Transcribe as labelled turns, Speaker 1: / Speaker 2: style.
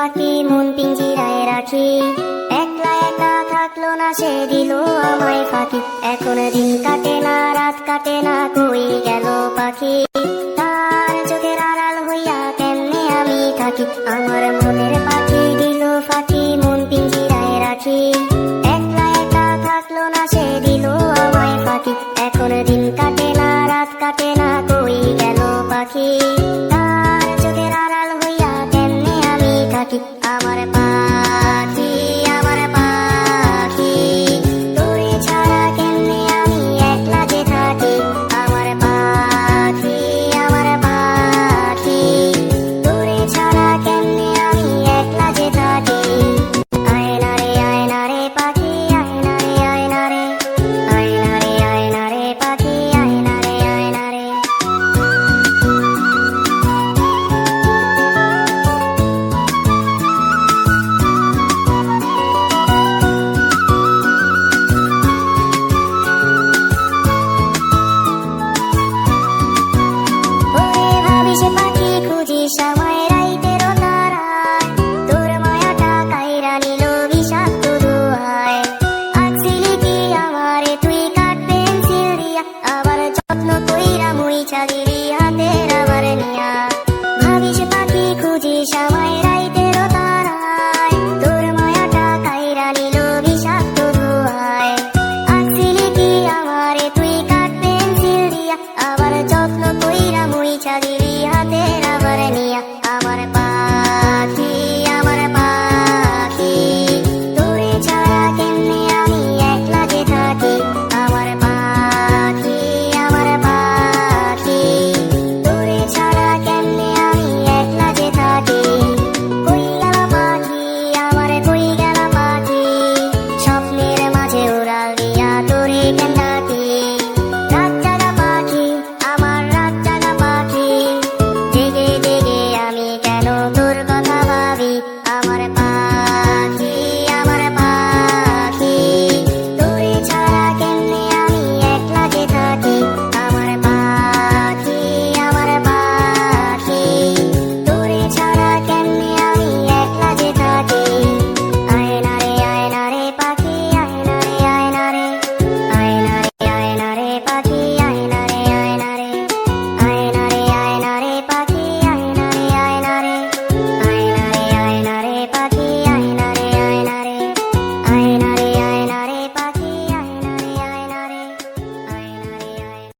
Speaker 1: পাখি মন পিঞ্জিরায় রাখি, একলা একা থাকলো না সে দিল আমায় ফাঁকি। এখন দিন কাটে না রাত কাটে না কই গেল পাখি, তার চোখের আড়াল হইয়া কেমনে আমি থাকি। আমার মনের পাখি দিল ফাঁকি মন পিঞ্জিরায় রাখি, একলা একা থাকলো না সে দিল আমায় ফাঁকি। এখন দিন কাটে না রাত কাটে না কই গেল পাখি, তার চোখের আড়াল হইয়া কেমনে আমি থাকি। আমার পাখি আমার পাখি, তোরে ছাড়া কেমনে আমি একলা যে থাকি। আমার পাখি আমার পাখি, তোরে ছাড়া কেমনে আমি একলা যে থাকি। আয়না রে পাখি আয়না রে, আয়না রে পাখি আয়না রে। ওরে ভাবিস পাখি খুঁজিস আমায় রাইতেরও তারায়, তোর মায়াটা কাইরা নিল বিষাক্ত দোহায়। আঁকছিলি কি আমারে তুই কাঠ পেন্সিল দিয়া, আবার যত্ন কইরা মুইছা দিলি হাতের আমার নিয়া। ভাবিস পাখি খুঁজিস আমায়